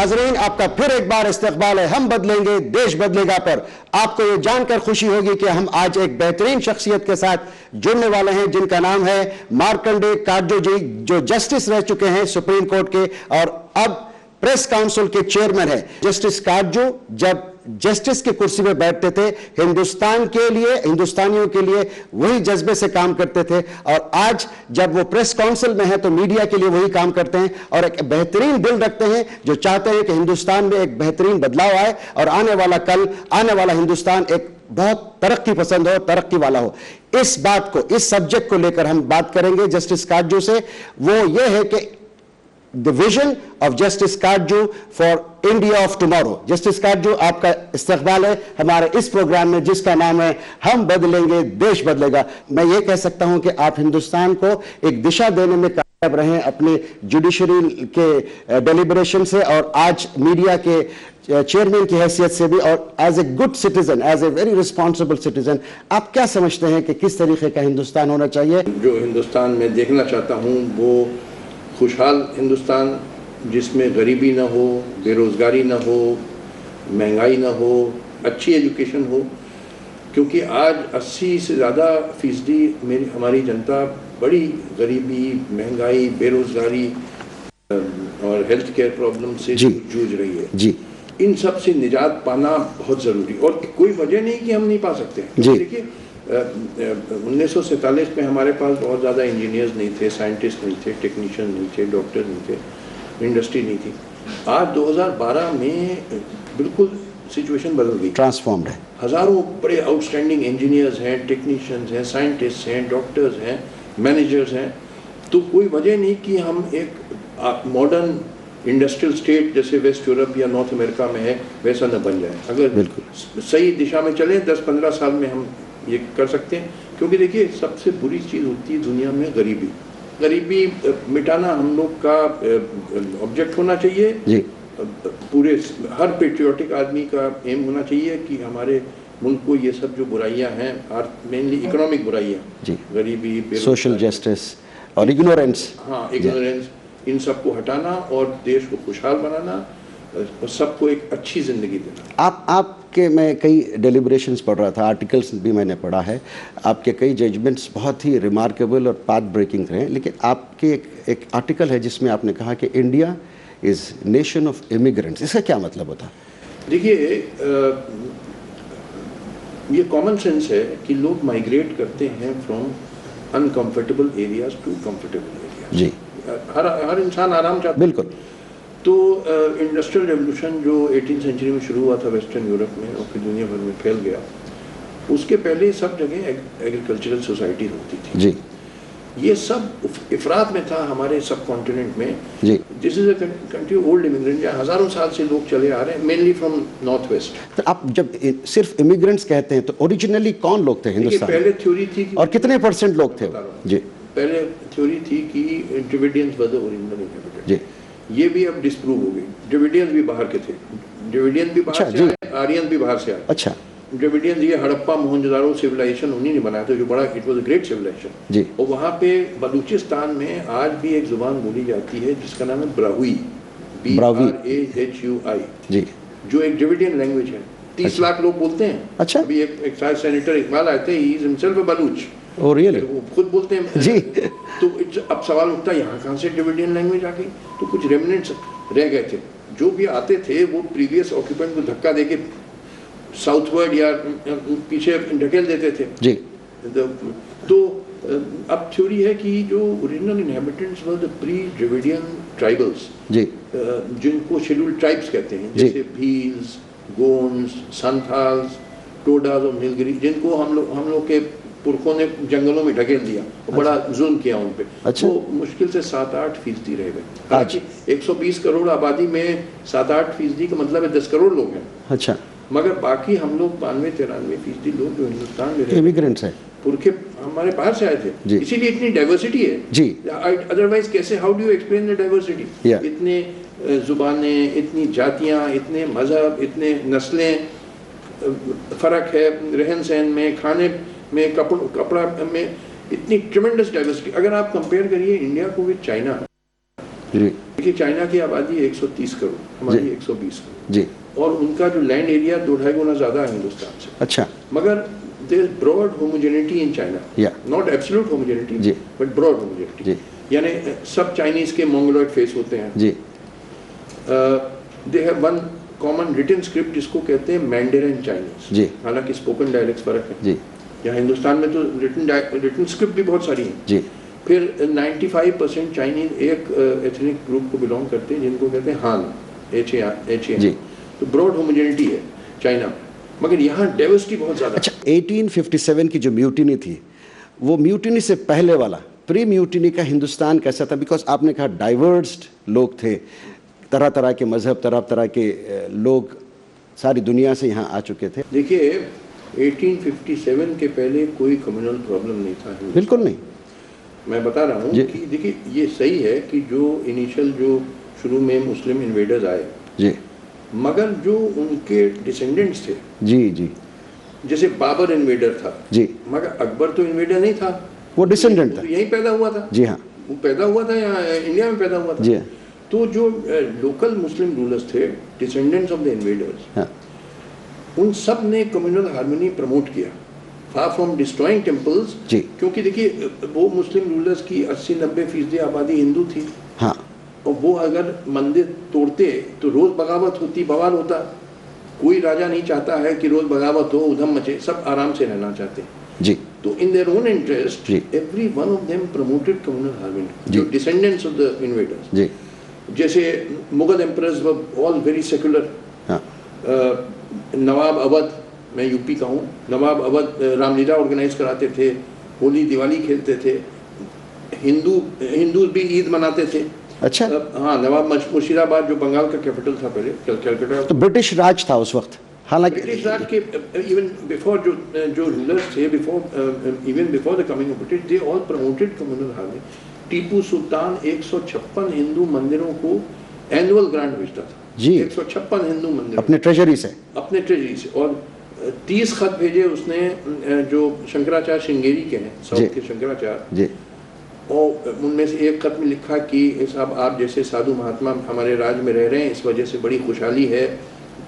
नाजरीन, आपका फिर एक बार इस्तकबाल है हम बदलेंगे देश बदलेगा पर। आपको ये जानकर खुशी होगी कि हम आज एक बेहतरीन शख्सियत के साथ जुड़ने वाले हैं जिनका नाम है मार्कंडे काटजू जी, जो जस्टिस रह चुके हैं सुप्रीम कोर्ट के और अब प्रेस काउंसिल के चेयरमैन है। जस्टिस काटजू जब जस्टिस की कुर्सी पर बैठते थे, हिंदुस्तान के लिए, हिंदुस्तानियों के लिए वही जज्बे से काम करते थे और आज जब वो प्रेस काउंसिल में है तो मीडिया के लिए वही काम करते हैं और एक बेहतरीन दिल रखते हैं जो चाहते हैं कि हिंदुस्तान में एक बेहतरीन बदलाव आए और आने वाला कल, आने वाला हिंदुस्तान एक बहुत तरक्की पसंद हो, तरक्की वाला हो। इस बात को, इस सब्जेक्ट को लेकर हम बात करेंगे जस्टिस काटजू से। वो ये है कि The vision of Justice Katju for India of tomorrow। Justice Katju, आपका इस्तकबाल है हमारे इस प्रोग्राम में जिसका नाम है हम बदलेंगे देश बदलेगा। मैं ये कह सकता हूं कि आप हिंदुस्तान को एक दिशा देने में कामयाब रहे अपने जुडिशरी के डेलिब्रेशन से और आज मीडिया के चेयरमैन की हैसियत से भी और as a good citizen, as a very responsible citizen, आप क्या समझते हैं कि किस तरीके का हिंदुस्तान होना चाहिए? जो हिंदुस्तान में देखना चाहता हूँ वो खुशहाल हिंदुस्तान, जिसमें गरीबी ना हो, बेरोज़गारी ना हो, महंगाई ना हो, अच्छी एजुकेशन हो। क्योंकि आज 80 से ज़्यादा फीसदी हमारी जनता बड़ी गरीबी, महंगाई, बेरोज़गारी और हेल्थ केयर प्रॉब्लम से जूझ रही है जी। इन सब से निजात पाना बहुत ज़रूरी और कोई वजह नहीं कि हम नहीं पा सकते। देखिए 1947 में हमारे पास बहुत ज़्यादा इंजीनियर्स नहीं थे, साइंटिस्ट नहीं थे, टेक्नीशियन नहीं थे, डॉक्टर नहीं थे, इंडस्ट्री नहीं थी। आज 2012 में बिल्कुल सिचुएशन बदल गई, ट्रांसफॉर्म्ड है। हज़ारों बड़े आउटस्टैंडिंग इंजीनियर्स हैं, टेक्नीशियंस हैं, साइंटिस्ट हैं, डॉक्टर्स हैं, मैनेजर्स हैं। तो कोई वजह नहीं कि हम एक मॉडर्न इंडस्ट्रियल स्टेट जैसे वेस्ट यूरोप या नॉर्थ अमेरिका में है वैसा न बन जाए। अगर सही दिशा में चलें 10-15 साल में हम ये कर सकते हैं। क्योंकि देखिए सबसे बुरी चीज़ होती है दुनिया में गरीबी। गरीबी मिटाना हम लोग का ऑब्जेक्ट होना चाहिए जी। पूरे हर पेट्रियोटिक आदमी का एम होना चाहिए कि हमारे मुल्क को ये सब जो बुराइयां हैं, मेनली इकोनॉमिक बुराइयां, गरीबी, सोशल जस्टिस और इग्नोरेंस, हाँ इग्नोरेंस, इन सब को हटाना और देश को खुशहाल बनाना और सबको एक अच्छी ज़िंदगी देना। आपके मैं कई डेलिब्रेशंस पढ़ रहा था, आर्टिकल्स भी मैंने पढ़ा है, आपके कई जजमेंट्स बहुत ही रिमार्केबल और पाथ ब्रेकिंग रहे। लेकिन आपके एक आर्टिकल है जिसमें आपने कहा कि India is nation of immigrants. इसका क्या मतलब होता है? देखिए ये कॉमन सेंस है कि लोग माइग्रेट करते हैं from uncomfortable areas to comfortable areas. जी। हर इंसान आराम चाहता है। बिल्कुल। तो इंडस्ट्रियल रेवोल्यूशन जो 18th सेंचुरी में शुरू हुआ था वेस्टर्न यूरोप में और फिर दुनिया भर में फैल गया, उसके पहले सब जगह एग्रीकल्चरल सोसाइटी होती थी। जी। ये सब इफरात में था हमारे सब कॉन्टिनेंट में। जी। This is a country old immigrant, जहाँ हज़ारों साल से लोग चले आ रहे हैं, मेनली फ्रॉम नॉर्थ वेस्ट। तो आप जब सिर्फ इमिग्रेंट्स कहते हैं तो ओरिजिनली कौन लोग थे हिंदुस्तान? पहले थ्योरी थी और कितने % लोग थे? जी। पहले थ्योरी थी कि ड्रविडियंस वर द ओरिजिनल इनहैबिटेंट। जी। ये भी अब डिस्प्रूव हो गई। ड्रविडियंस भी बाहर के थे, ड्रविडियन भी बाहर से आए, आर्यन भी बाहर से आए। अच्छा। ड्रविडियंस ये हड़प्पा मोहनजोदारो सिविलाइजेशन उन्हीं ने बनाया था, जो बड़ा it was a great civilization. जी। और वहाँ पे बलूचिस्तान में आज भी एक जुबान बोली जाती है जिसका नाम है ब्राहुई, BRAHUI, जी, जो एक ड्रविडियन लैंग्वेज है। 30 लाख लोग बोलते हैं। अच्छा। अभी एक सेनेटर इकबाल आए थे, he is himself a Baloch. Oh really? वो खुद बोलते हैं जी। तो अब सवाल उठता है यहाँ कहाँ से ड्रविडियन लैंग्वेज आ गई? तो कुछ रेमिनेंट्स रह गए थे, जो भी आते थे वो प्रीवियस ऑक्यूपेंट को धक्का देके साउथवर्ड या पीछे ढकेल देते थे। जी। तो अब थ्योरी है कि जो original inhabitants were the pre Dravidian tribals, जी, जिनको शेड्यूल्ड ट्राइब्स कहते हैं, जैसे भील्स, गोंड्स, संथाल्स, टोडास और नीलगिरी, जिनको हम लोग के पुरखों ने जंगलों में ढकेल दिया और बड़ा जुल्म किया उन पे। अच्छा। वो मुश्किल से 7-8% रह गए। हालांकि 120 करोड़ आबादी में 7-8% का मतलब है 10 करोड़ लोग हैं। अच्छा। मगर बाकी हम लोग 92-93% लोग जो हिंदुस्तान में रहते इमिग्रेंट्स हैं, पुरखे हमारे बाहर से आए थे, इसीलिए इतनी डाइवर्सिटी है। जी। अदरवाइज कैसे, how do you explain the diversity? इतने जुबानें, इतनी जातियाँ, इतने मजहब, इतने नस्लें, फ़र्क है रहन सहन में, खाने में, कपड़ा में, इतनी ट्रिमेंडस डाइवर्सिटी। अगर आप कंपेयर करिए इंडिया को विद चाइना, जी देखिए चाइना की आबादी 130 करोड़, हमारी 120 करोड़ जी, और उनका जो लैंड एरिया 2-2.5 गुना ज़्यादा है हिंदुस्तान से। अच्छा, मगर there is broad homogeneity in China, Yeah. Not absolute homogeneity जी। बट ब्रॉड होमोजेनिटी, जी। यानी सब चाइनीज के मोंगोलॉइड फेस होते हैं। जी they have one common written script जिसको कहते हैं मैंडेरिन चाइनीज, जी। हालांकि स्पोकन डायलेक्ट्स फर्क है। जी यहाँ हिंदुस्तान में तो रिटन स्क्रिप्ट भी बहुत सारी हैं। जी, फिर 95% चाइनीज एक एथनिक ग्रुप को बिलोंग करते हैं जिनको कहते हैं हान, HAN। जी। तो ब्रॉड होमोजेनिटी है चाइना, मगर यहाँ डाइवर्सिटी बहुत ज़्यादा। अच्छा, 1857 की जो म्यूटिनी थी, वो म्यूटिनी से पहले वाला प्री म्यूटिनी का हिंदुस्तान कैसा था? बिकॉज आपने कहा डाइवर्स्ड लोग थे, तरह तरह के मजहब, तरह तरह के लोग सारी दुनिया से यहाँ आ चुके थे। देखिए 1857 के पहले कोई कम्युनल प्रॉब्लम नहीं था हिंदुस्तान। बिल्कुल नहीं। मैं बता रहा हूँ जी। कि देखिए ये सही है कि जो इनिशियल जो शुरू में मुस्लिम इन्वेडर्स आए, जी मगर जो उनके डिसेंडेंट्स थे, जी जी जैसे बाबर इन्वेडर था, जी, मगर अकबर तो इन्वेडर नहीं था, वो डिसेंडेंट वो था। तो यहीं पैदा हुआ था। जी हाँ, वो पैदा हुआ था यहाँ इंडिया में पैदा हुआ था। जी हाँ, तो जो लोकल मुस्लिम रूलर्स थे, डिसेंडेंट्स ऑफ द इन्वेडर्स, हाँ, उन सब ने कम्युनल हार्मनी प्रमोट किया, फार फ्रॉम डिस्ट्रॉइंग टेम्पल्स। जी क्योंकि देखिए वो मुस्लिम रूलर्स की 80-90% आबादी हिंदू थी, हाँ, और वो अगर मंदिर तोड़ते तो रोज बगावत होती, बवाल होता। कोई राजा नहीं चाहता है कि रोज बगावत हो, उधम मचे, सब आराम से रहना चाहते हैं। जी तो इन देयर ओन इंटरेस्ट जी। Every one of them promoted communal harmony, जी। जो डिसेंडेंट्स ऑफ द इन्वेडर्स। जी जैसे Mughal emperors were all very secular. हाँ, नवाब अवध, मैं यूपी का हूँ, नवाब अवध रामलीला ऑर्गेनाइज कराते थे, होली दिवाली खेलते थे, हिंदू भी ईद मनाते थे। अच्छा, हाँ, नवाब मुर्शिदाबाद जो बंगाल का कैपिटल था पहले, कलकत्ता। तो ब्रिटिश राज था उस वक्त, हालांकि ब्रिटिश राज के इवन बिफोर जो रूलर्स थे, even before the coming of British, they all promoted communal harmony. Tipu Sultan 156 Hindu मंदिरों को एनुअल ग्रांट भेजता था। जी। 156 हिंदू मंदिर अपने ट्रेजरी से। अपने ट्रेजरी से, और 30 खत भेजे उसने जो शंकराचार्य श्रृंगेरी के हैं, जी। साउथ के शंकराचार्य, जी और उनमें से एक खत में लिखा कि साहब आप जैसे साधु महात्मा हमारे राज्य में रह रहे हैं, इस वजह से बड़ी खुशहाली है,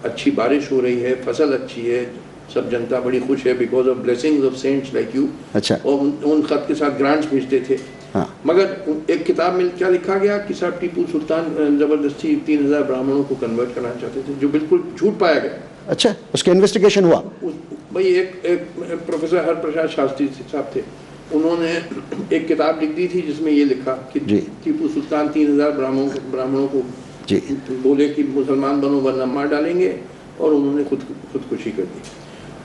अच्छी बारिश हो रही है, फसल अच्छी है, सब जनता बड़ी खुश है, because of blessings of cents like you. अच्छा, और उन खत के साथ ग्रांट्स भेजते थे। हाँ, मगर एक किताब में क्या लिखा गया कि साहब टीपू सुल्तान जबरदस्ती 3000 ब्राह्मणों को कन्वर्ट करना चाहते थे, जो बिल्कुल झूठ पाया गया। अच्छा, उसका इन्वेस्टिगेशन हुआ? भाई एक प्रोफेसर हरप्रसाद शास्त्री साहब थे, उन्होंने एक किताब लिख दी थी जिसमें ये लिखा कि जी। टीपू सुल्तान 3000 ब्राह्मणों को जी बोले कि मुसलमान बनो वरना मार डालेंगे, और उन्होंने खुदकुशी कर दी।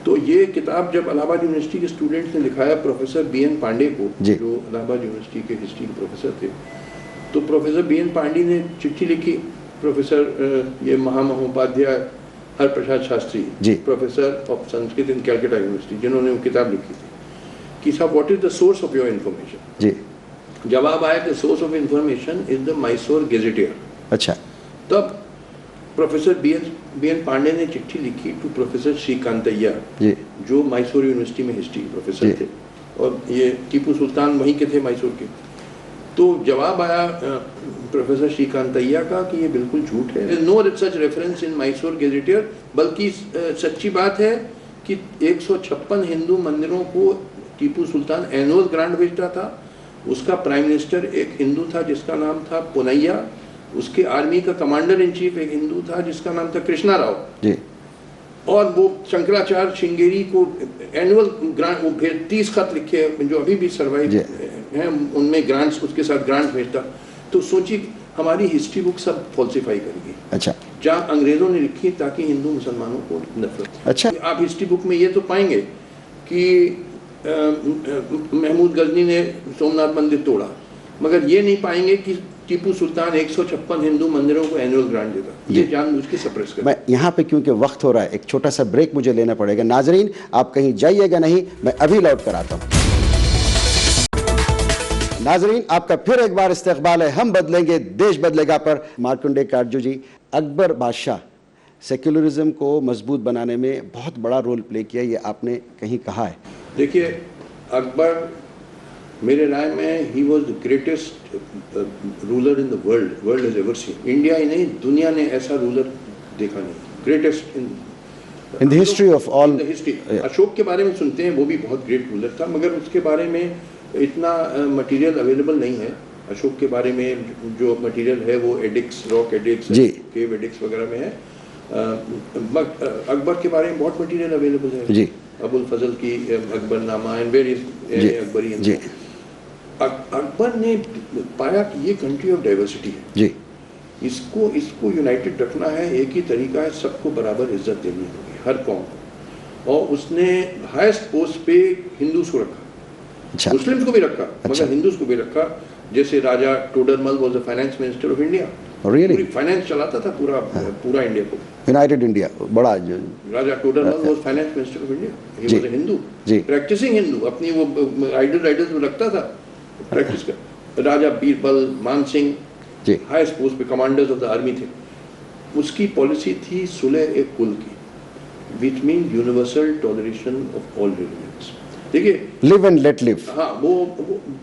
तो ये किताब जब इलाहाबाद यूनिवर्सिटी के स्टूडेंट्स ने लिखाया प्रोफेसर BN पांडे को, जी। जो इलाहाबाद यूनिवर्सिटी के हिस्ट्री के प्रोफेसर थे, तो प्रोफेसर BN पांडे ने चिट्ठी लिखी प्रोफेसर ये महामहोपाध्याय हरप्रसाद शास्त्री, जी। Professor of Sanskrit in Calcutta university, जिन्होंने वो किताब लिखी थी कि साहब what is the source of your information. जी, जवाब आया कि source of information is the Mysore gazetteer. अच्छा, तब प्रोफेसर BN पांडे ने चिट्ठी लिखी टू प्रोफेसर श्रीकांतैया, जी जो मैसूर यूनिवर्सिटी में हिस्ट्री प्रोफेसर जी। थे, और ये टीपू सुल्तान वहीं के थे, मैसूर के। तो जवाब आया प्रोफेसर श्रीकांतैया का कि ये बिल्कुल झूठ है, no such reference in Mysore गेजेटियर, बल्कि सच्ची बात है कि 156 हिंदू मंदिरों को टीपू सुल्तान एनुअल ग्रांट भेजता था। उसका प्राइम मिनिस्टर एक हिंदू था जिसका नाम था पुनैया, उसके आर्मी का कमांडर इन चीफ एक हिंदू था जिसका नाम था कृष्णा राव जी, और वो शंकराचार्य श्रृंगेरी को एनुअल ग्रांट, वो 30 खत लिखे जो अभी भी सर्वाइव जी। हैं, उनमें ग्रांट्स, उसके साथ ग्रांट भेजता। तो सोचिए हमारी हिस्ट्री बुक सब फॉल्सिफाई करेगी, अच्छा, जहाँ अंग्रेजों ने लिखी ताकि हिंदू मुसलमानों को नफरत। अच्छा, आप हिस्ट्री बुक में ये तो पाएंगे कि महमूद गजनी ने सोमनाथ मंदिर तोड़ा, मगर ये नहीं पाएंगे कि टीपू सुल्तान 156 हिंदू मंदिरों को एनुअल ग्रांट देता। ये जानबूझ के सप्रेस कर। मैं यहाँ पे क्योंकि वक्त हो रहा है, एक छोटा सा ब्रेक मुझे लेना पड़ेगा। नाजरीन आप कहीं जाइएगा नहीं, मैं अभी लौट कर आता हूँ। नाजरीन आपका फिर एक बार इस्तकबाल है हम बदलेंगे देश बदलेगा पर। मार्कंडे काटजू जी, अकबर बादशाह सेक्युलरिज्म को मजबूत बनाने में बहुत बड़ा रोल प्ले किया, ये आपने कहीं कहा है। देखिए अकबर मेरे राय में ही was the greatest ruler in the world has ever seen. India ही नहीं, दुनिया ने ऐसा रूलर देखा नहीं। Greatest in the history of all history. Ashok के बारे में सुनते हैं, वो भी बहुत ग्रेट रूलर था, मगर उसके बारे में इतना मटेरियल अवेलेबल नहीं है। अशोक के बारे में जो मटेरियल है वो एडिक्स, रॉक एडिक्स, केव एडिक्स वगैरह में है। अकबर के बारे में बहुत मटेरियल अवेलेबल है जी। अबुल फजल की अकबरनामा एंड वेरियस अकबरी। अकबर ने पाया कि ये कंट्री ऑफ डाइवर्सिटी है जी, इसको यूनाइटेड रखना है, एक ही तरीका है, सबको बराबर इज्जत देनी होगी, हर कौम को। और उसने हाईएस्ट पोस्ट पे हिंदूज को रखा, अच्छा। मुस्लिम्स को भी रखा, अच्छा। मगर हिंदूज को भी रखा। जैसे Raja Todarmal was the finance minister of India, पूरी फाइनेंस चलाता था पूरा इंडिया को, यूनाइटेड इंडिया। बड़ा Raja Todarmal was finance minister of India, he was a Hindu, practising Hindu. अपनी वो आइडल्स में रखता था, प्रैक्टिस कर। राजा बीरबल, मान सिंह हाईएस्ट पोस्ट पे कमांडर्स ऑफ द आर्मी थे। उसकी पॉलिसी थी सुलह ए कुल की, which mean universal toleration of all religions. देखिए, लिव एंड लेट लिव। हाँ, वो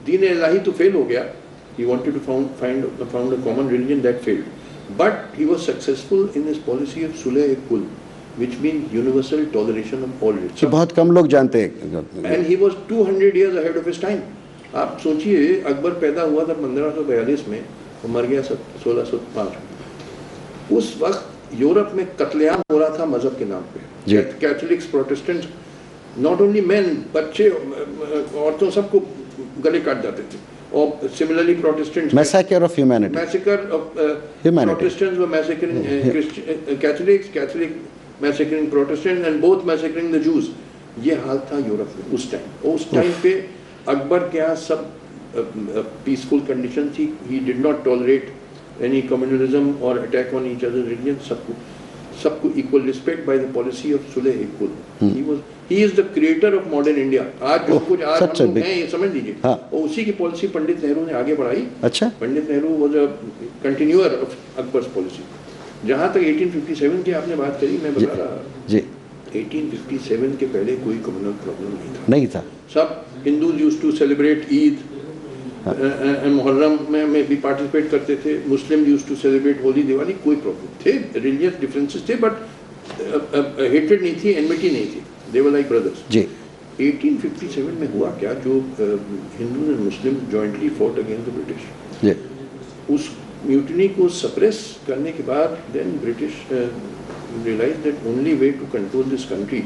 दीन इलाही तो फेल हो गया। He wanted to found a common religion, that failed, but he was successful in his policy of सुलह ए कुल, which means universal toleration of all religions। बहुत कम लोग जानते हैं। And he was 200 years ahead of his time। आप सोचिए, अकबर पैदा हुआ था 1542 में और मर गया 1605। उस वक्त यूरोप में कत्लेआम हो रहा था मजहब के नाम पे। Catholics, Protestants, not only men, बच्चे, औरतों, सबको गले काट जाते थे। और similarly Protestants, massacre of humanity, massacre of humanity. Protestants were massacring Catholics, Catholic massacring Protestants, and both massacring the Jews. ये हाल था यूरोप में उस टाइम। और उस टाइम पे अकबर के यहाँ सब पीसफुल कंडीशन थी। He did not tolerate any communalism or attack on each other religion. सबको equal respect by the policy of सुलह ए कुल। He is the creator of modern India. आज जो कुछ आज हम लोग हैं, ये समझ लीजिए, और उसी की पॉलिसी पंडित नेहरू ने आगे बढ़ाई। अच्छा। Pandit Nehru was a continuer of Akbar's policy. जहाँ तक 1857 की आपने बात करी, मैं बता रहा जी, 1857 के पहले कोई कम्युनल प्रॉब्लम नहीं था। सब Hindus used to celebrate Eid, Muharram में भी पार्टिसिपेट करते थे। Muslim used to celebrate Holi, Diwali, कोई प्रॉब्लम थे, रिलीजियस डिफरेंसेस थे, बट हेट्रेड नहीं थी, एनमिटी नहीं थी। दे वर लाइक ब्रदर्स जी। 1857 में हुआ क्या, जो Hindu and Muslim jointly fought against the British जी। उस म्यूटिनी को सप्रेस करने के बाद then British realized that only way to control this country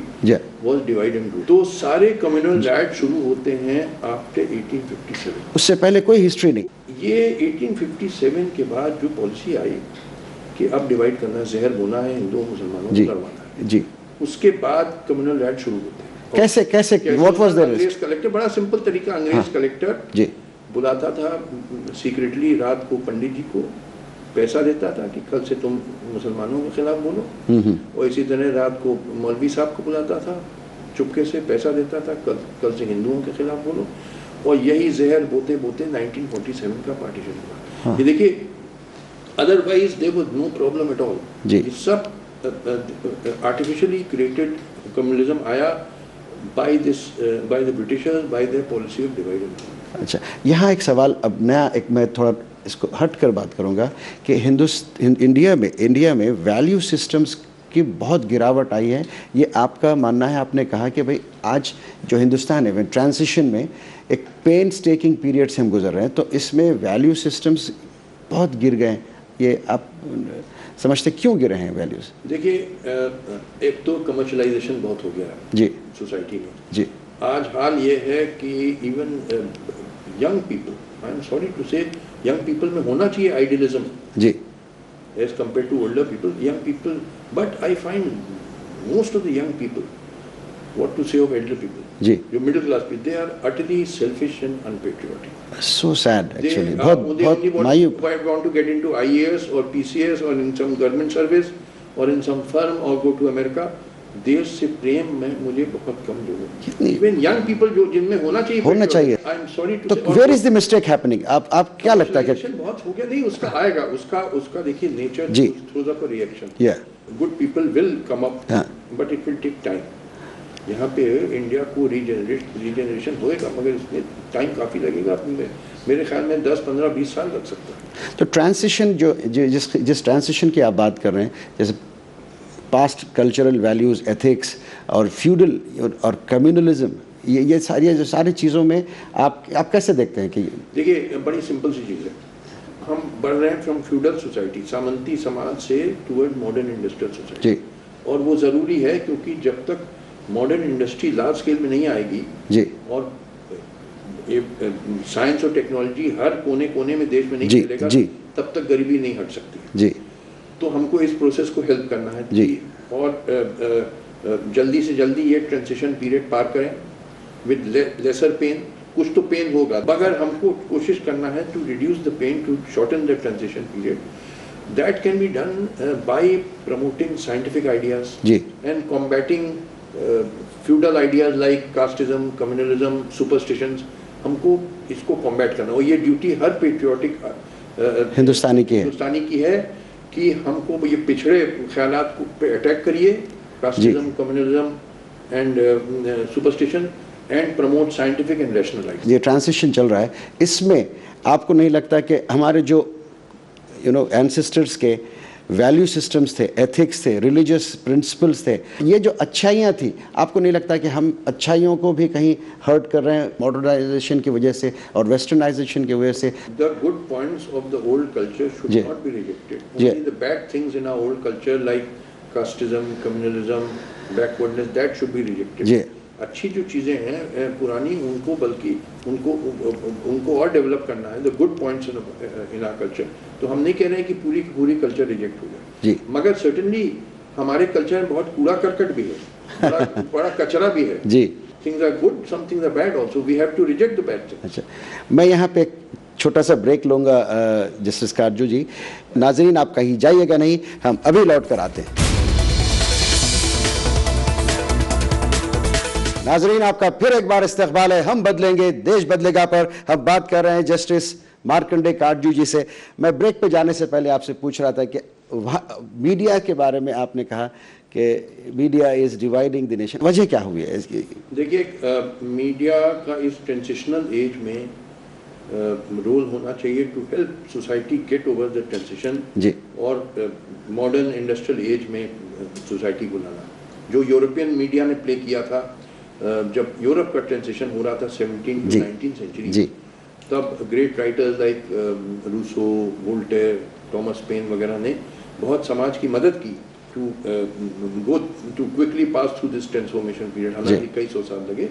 was divide and rule। तो सारे कम्युनल राइट शुरू होते हैं आफ्टर 1857। उससे पहले कोई हिस्ट्री नहीं। ये 1857 के बाद जो पॉलिसी आई कि अब डिवाइड करना, जहर बोना है, हिंदुओं मुसलमानों को लड़वाना है जी, उसके बाद कम्युनल राइट शुरू होते हैं। कैसे व्हाट वाज द अंग्रेज कलेक्टर, बड़ा सिंपल तरीका, अंग्रेज कलेक्टर जी बुलाता था सीक्रेटली रात को पंडित जी को, पैसा देता था कि कल से तुम मुसलमानों के खिलाफ बोलो, और इसी तरह रात को मौलवी साहब को बुलाता था, चुपके से पैसा देता था, कल से हिंदुओं के खिलाफ बोलो। और यही जहर बोते बोते 1947 का पार्टीशन हुआ। ये देखिए, otherwise there was no problem at all जी। सब आर्टिफिशियली क्रिएटेड कम्युनलिज्म आया by the Britishers, by their policy of divide and rule. अच्छा, यहाँ एक सवाल, अब नया एक मैं थोड़ा इसको हट कर बात करूंगा कि इंडिया में वैल्यू सिस्टम्स की बहुत गिरावट आई है। ये आपका मानना है? आपने कहा कि भाई आज जो हिंदुस्तान है ट्रांजिशन में एक पेन टेकिंग पीरियड से हम गुजर रहे हैं, तो इसमें वैल्यू सिस्टम्स बहुत गिर गए। ये आप समझते क्यों गिरे हैं वैल्यूज? देखिए, एक तो कमर्शलाइजेशन बहुत हो गया जी सोसाइटी में जी। आज हाल ये है कि even young people, I am sorry to say, young people में होना चाहिए आइडियलिज्म जी as compared to older people, young people, but I find most of the young people, what to say of elder people जी, जो middle class people, they are utterly selfish and unpatriotic। So sad actually। They want to get into IAS or PCS or in some government service or in some firm or go to America। देश से प्रेम में मुझे बहुत कम लोग, even young people जो जिनमें होना चाहिए। आई एम सॉरी टू, तो where is the mistake happening? आप क्या लगता है कि बहुत हो गया? नहीं, उसका आएगा, उसका देखिए nature throws up a reaction. Good people will come up, but it will take time. यहाँ पे इंडिया को रीजनरेशन होएगा, मगर इसमें टाइम काफ़ी लगेगा। मेरे ख्याल में 10, 15, 20 साल लग सकता है। तो ट्रांसिशन जिस ट्रांसिशन की आप बात कर रहे हैं, जैसे पास्ट कल्चरल वैल्यूज़, एथिक्स और फ्यूडल और कम्युनलिज्म, ये सारी चीज़ों में आप कैसे देखते हैं कि? देखिए, बड़ी सिंपल सी चीज़ है, हम बढ़ रहे हैं फ्रॉम फ्यूडल सोसाइटी, सामंती समाज से टुवर्ड मॉडर्न इंडस्ट्रियल सोसाइटी, और वो ज़रूरी है क्योंकि जब तक मॉडर्न इंडस्ट्री लार्ज स्केल में नहीं आएगी जी, और साइंस और टेक्नोलॉजी हर कोने कोने में देश में नहीं चलेगा, तब तक गरीबी नहीं हट सकती जी। तो हमको इस प्रोसेस को हेल्प करना है जी, और जल्दी से जल्दी ये ट्रांजिशन पीरियड पार करें विद लेसर पेन। कुछ तो पेन होगा, मगर हमको कोशिश करना है to reduce the pain, to shorten the transition period. That can be done by promoting scientific ideas and combating feudal ideas like casteism, communalism, superstitions. हमको इसको कॉम्बैट करना, और ये ड्यूटी हर पेट्रियोटिक हिंदुस्तानी की है कि हमको ये पिछड़े ख्यालात पे अटैक करिए, casteism, communalism and superstition, and promote scientific and rational ideas. ये ट्रांजिशन चल रहा है, इसमें आपको नहीं लगता कि हमारे जो एंसेस्टर्स के वैल्यू सिस्टम्स थे, एथिक्स थे, रिलीजियस प्रिंसिपल्स थे, ये जो अच्छाइयाँ थी, आपको नहीं लगता कि हम अच्छाइयों को भी कहीं हर्ट कर रहे हैं मॉडर्नाइजेशन की वजह से और वेस्टर्नाइजेशन की वजह से? The good points of the old culture should not be rejected. Only the bad things in our old culture like casteism, communalism, backwardness, that should be rejected. अच्छी जो चीज़ें हैं पुरानी, उनको बल्कि उनको और डेवलप करना है, the good points in our culture. तो हम नहीं कह रहे हैं कि पूरी कल्चर रिजेक्ट हो जाए, मगर सर्टेनली हमारे कल्चर में बहुत कूड़ा करकट भी है, बड़ा कचरा भी है जी। Things are good, some things are bad also, we have to reject the bad things. अच्छा, मैं यहाँ पे छोटा सा ब्रेक लूँगा जस्टिस काटजू जी। नाजरीन, आप कहीं जाइएगा नहीं, हम अभी लौट कर आते हैं। नाजरीन, आपका फिर एक बार इस्तकबाल है हम बदलेंगे देश बदलेगा पर। हम बात कर रहे हैं जस्टिस मार्कंडे काटजू जी से। मैं ब्रेक पे जाने से पहले आपसे पूछ रहा था कि मीडिया के बारे में आपने कहा कि media is dividing the nation, वजह क्या हुई है इसकी? देखिए, मीडिया का इस ट्रांजिशनल एज में रोल होना चाहिए to help society get over the transition जी, और मॉडर्न इंडस्ट्रियल एज में सोसाइटी को लाना, जो यूरोपियन मीडिया ने प्ले किया था जब यूरोप का ट्रांजिशन हो रहा था 17 to 19 सेंचुरी जी। तब great writers like Rousseau, Voltaire, Thomas Paine वगैरह ने बहुत समाज की मदद की to quickly pass through this transformation period. हालांकि कई सौ साल लगे,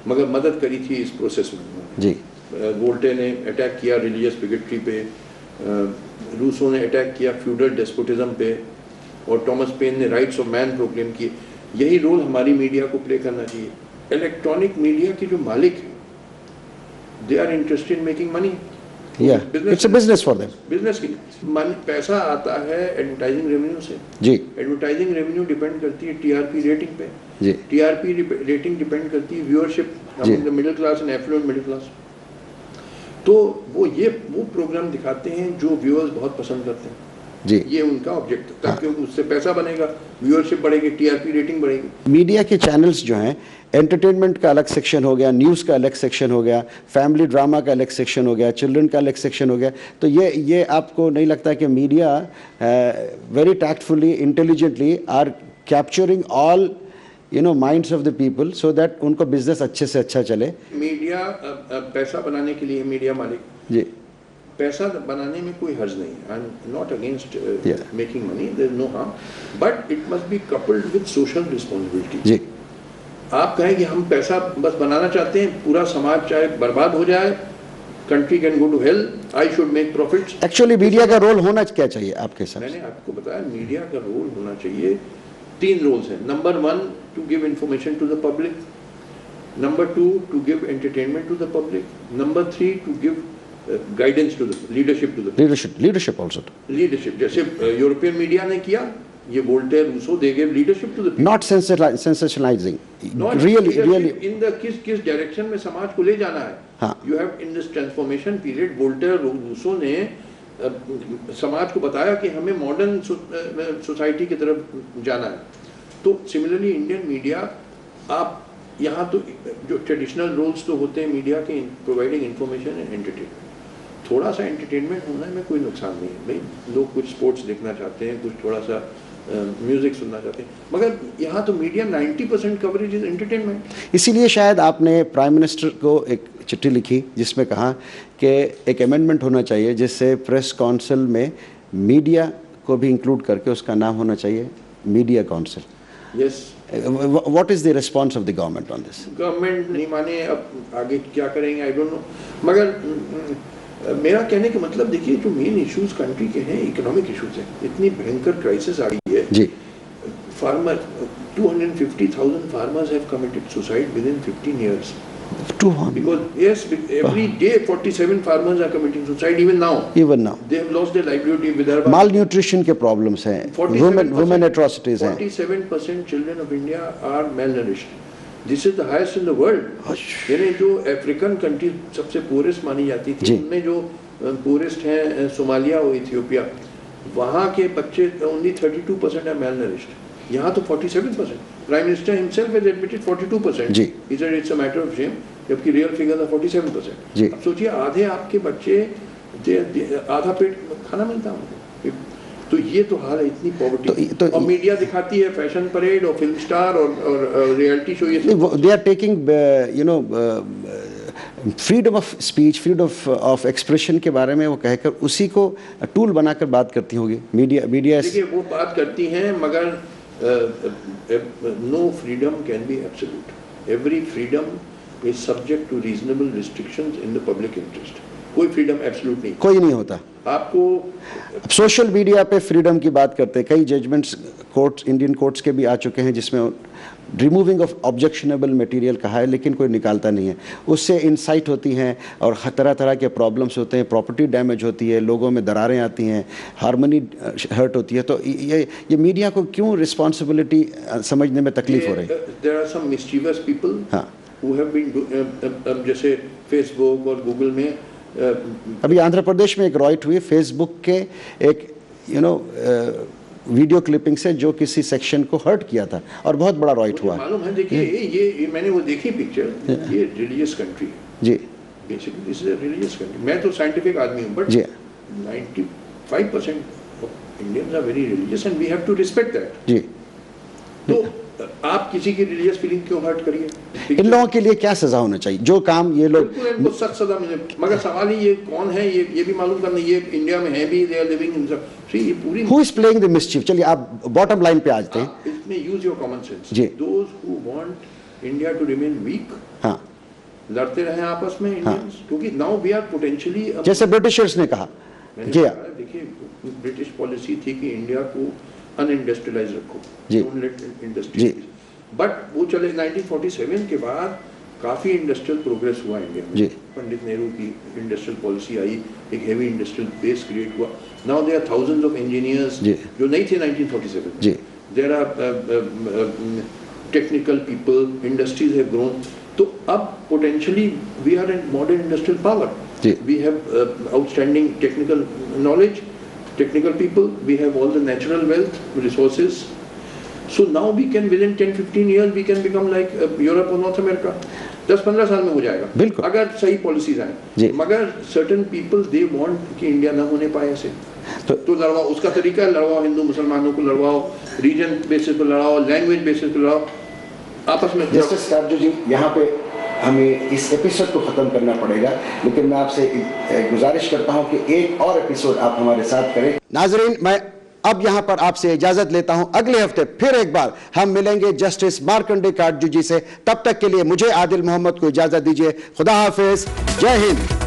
मगर मदद करी थी इस प्रोसेस में जी। वोल्टेयर ने अटैक किया रिलीजियस बिगेट्री पे, रूसो ने अटैक किया फ्यूडल डेस्पोटिज्म पे, और थॉमस पेन ने राइट्स ऑफ मैन प्रोक्लेम किए। यही रोल हमारी मीडिया को प्ले करना चाहिए। इलेक्ट्रॉनिक मीडिया के जो मालिक हैं, they are interested in making money. It's a business for them. Business की पैसा आता है एडवर्टाइजिंग रेवेन्यू से जी। एडवर्टाइजिंग रेवेन्यू डिपेंड करती है टीआरपी रेटिंग पे जी। टीआरपी रेटिंग डिपेंड करती है viewership among the middle class and affluent middle class. तो वो प्रोग्राम दिखाते हैं जो व्यूअर्स बहुत पसंद करते हैं जी। ये उनका ऑब्जेक्ट, ताकि उससे पैसा बनेगा, व्यूअरशिप बढ़ेगी, टीआरपी रेटिंग बढ़ेगी। मीडिया के चैनल्स जो हैं, एंटरटेनमेंट का अलग सेक्शन हो गया, न्यूज़ का अलग सेक्शन हो गया, फैमिली ड्रामा का अलग सेक्शन हो गया, चिल्ड्रन का अलग सेक्शन हो गया। तो ये आपको नहीं लगता कि media very tactfully, intelligently are capturing all minds of the people so that उनको बिजनेस अच्छे से अच्छा चले? मीडिया पैसा बनाने के लिए, मीडिया मालिक जी, पैसा बनाने में कोई हर्ज नहीं है। I am not against making money, there is no harm, but it must be coupled with social responsibility जी। आप कहें कि हम पैसा बस बनाना चाहते हैं, पूरा समाज चाहे बर्बाद हो जाए, country can go to hell, I should make profits. Actually media का रोल होना क्या चाहिए आपके हिसाब से? मैंने आपको बताया, मीडिया का रोल होना चाहिए, 3 रोल्स हैं। Number 1, to give information to the public. Number 2, to give entertainment to the public. Number 3, to give guidance to the leadership to the leadership also leadership. जैसे यूरोपियन मीडिया ने किया, ये Voltaire, Rousseau, they give leadership to the people, not sensationalising, really in the किस direction में समाज को ले जाना है। You have in this transformation period, Voltaire, Rousseau ने समाज को बताया कि हमें मॉडर्न सोसाइटी की तरफ जाना है। तो सिमिलरली इंडियन मीडिया, आप यहाँ तो जो ट्रेडिशनल रोल्स तो होते हैं मीडिया के, प्रोवाइडिंग इंफॉर्मेशन एंड एंटरटेनमेंट, थोड़ा सा एंटरटेनमेंट होने में कोई नुकसान नहीं है भाई। लोग कुछ स्पोर्ट्स देखना चाहते हैं, कुछ थोड़ा सा म्यूजिक सुनना चाहते हैं, मगर यहाँ तो मीडिया 90% कवरेज इज एंटरटेनमेंट। इसीलिए शायद आपने प्राइम मिनिस्टर को एक चिट्ठी लिखी जिसमें कहा कि एक अमेंडमेंट होना चाहिए जिससे प्रेस काउंसिल में मीडिया को भी इंक्लूड करके उसका नाम होना चाहिए media council. Yes. What is the response of the government on this? Government नहीं माने, अब आगे क्या करेंगे आई डोंट नो, मगर मेरा कहने का मतलब देखिए जो मेन इश्यूज कंट्री के हैं इकोनॉमिक इश्यूज हैं। इतनी भयंकर क्राइसिस आ गई है जी। Farmer 250,000 farmers have committed suicide within 15 years. 200 Because yes, every day 47 farmers are committing suicide even now. even now They have lost their livelihood in Vidarbha. malnutrition के प्रॉब्लम्स हैं, 47% women atrocities हैं। 47% children of India are malnourished. This is the highest in the world. यानी जो African country सबसे forest मानी जाती थी, उनमें जो पोरेस्ट हैं सोमालिया और इथियोपिया, वहाँ के बच्चे only 32% are malnourished. यहाँ तो 47%. Prime minister himself has admitted 42%. जी। He said it's a matter of shame. जबकि रियल फिगर था 47%. जी। अब सोचिए आधे आपके बच्चे आधा पेट खाना मिलता है उनको, तो ये तो हाल है, इतनी पॉवर्टी। और मीडिया दिखाती है फैशन परेड और फिल्म स्टार और रियलिटी शो, ये they are taking freedom of speech, freedom of expression के बारे में वो कहकर उसी को टूल बनाकर बात करती होगी मीडिया। देखिए वो बात करती हैं, मगर no freedom can be absolute. Every freedom is subject to reasonable restrictions in the public interest. कोई फ्रीडम एब्सोल्यूट नहीं, कोई नहीं होता। आपको सोशल मीडिया पे फ्रीडम की बात करते हैं, कई जजमेंट्स कोर्ट्स, इंडियन कोर्ट्स के भी आ चुके हैं जिसमें रिमूविंग ऑफ ऑब्जेक्शनेबल मटेरियल कहा है, लेकिन कोई निकालता नहीं है। उससे इंसाइट होती हैं और तरह तरह के प्रॉब्लम्स होते हैं, प्रॉपर्टी डैमेज होती है, लोगों में दरारें आती हैं, हार्मनी हर्ट होती है। तो ये मीडिया को क्यों रिस्पॉन्सिबिलिटी समझने में तकलीफ हो रही है? There are some mischievous people हाँ, हु हैव बीन, जैसे फेसबुक और गूगल में अभी आंध्र प्रदेश में एक रॉइट हुई फेसबुक के एक वीडियो क्लिपिंग से जो किसी सेक्शन को हर्ट किया था, और बहुत बड़ा रॉइट हुआ। मालूम है, देखिए ये मैंने वो देखी पिक्चर, ये रिलीजियस कंट्री जी, basically this is a religious country. मैं तो साइंटिफिक आदमी हूँ, but 95% of Indians are very religious and we have to respect that. जी। तो आप किसी की रिलीजियस फीलिंग क्यों हर्ट करिए? इन लोगों के लिए क्या सजा होना चाहिए जो काम ये लोग? बिल्कुल इनको सख्त सजा मिले, मगर सवाल ही ये कौन है, ये भी मालूम करना। ये इंडिया में है भी, दे आर लिविंग इन ये पूरी who is playing the mischief. चलिए आप बॉटम लाइन पे आ जाते हैं। इसमें यूज योर कॉमन सेंस। जी। Those who want India to remain weak, हाँ, लड़ते रहे आपस में इंडियंस, क्योंकि नाउ वी आर पोटेंशियली, जैसे ब्रिटिशर्स ने कहा। जी, देखिए ब्रिटिश पॉलिसी थी कि इंडिया को अनइंडस्ट्रियलाइज रखो, जी। डोंट लेट इंडस्ट्री, बट वो चले 1947 के बाद काफ़ी इंडस्ट्रियल प्रोग्रेस हुआ इंडिया में। जी। पंडित नेहरू की इंडस्ट्रियल पॉलिसी आई, एक हेवी इंडस्ट्रियल बेस क्रिएट हुआ। Now there are thousands of engineers जो नहीं थे 1947। जी। There are technical people, industries have grown. तो अब potentially we are in modern industrial power. We have outstanding technical knowledge, technical people, we have all the natural wealth, resources. So now we can, within 10-15 years, we can become like Europe or North America. 10-15 साल में हो जाएगा, बिल्कुल, अगर सही policies आए। मगर certain people they want कि इंडिया ना होने पाए ऐसे, तो लड़वाओ, उसका तरीका है लड़वाओ, हिंदू मुसलमानों को लड़वाओ, रीजन बेसिस पर लड़ाओ, लैंग्वेज बेसिस पर लड़ाओ, आपस में। जस्टिस काटजू जी, यहाँ पे हमें इस एपिसोड को ख़त्म करना पड़ेगा, लेकिन मैं आपसे गुजारिश करता हूं कि एक और एपिसोड आप हमारे साथ करें। नाजरीन, मैं अब यहां पर आपसे इजाजत लेता हूं। अगले हफ्ते फिर एक बार हम मिलेंगे जस्टिस मार्कंडे काटजू जी से। तब तक के लिए मुझे आदिल मोहम्मद को इजाजत दीजिए। खुदा हाफिज, जय हिंद।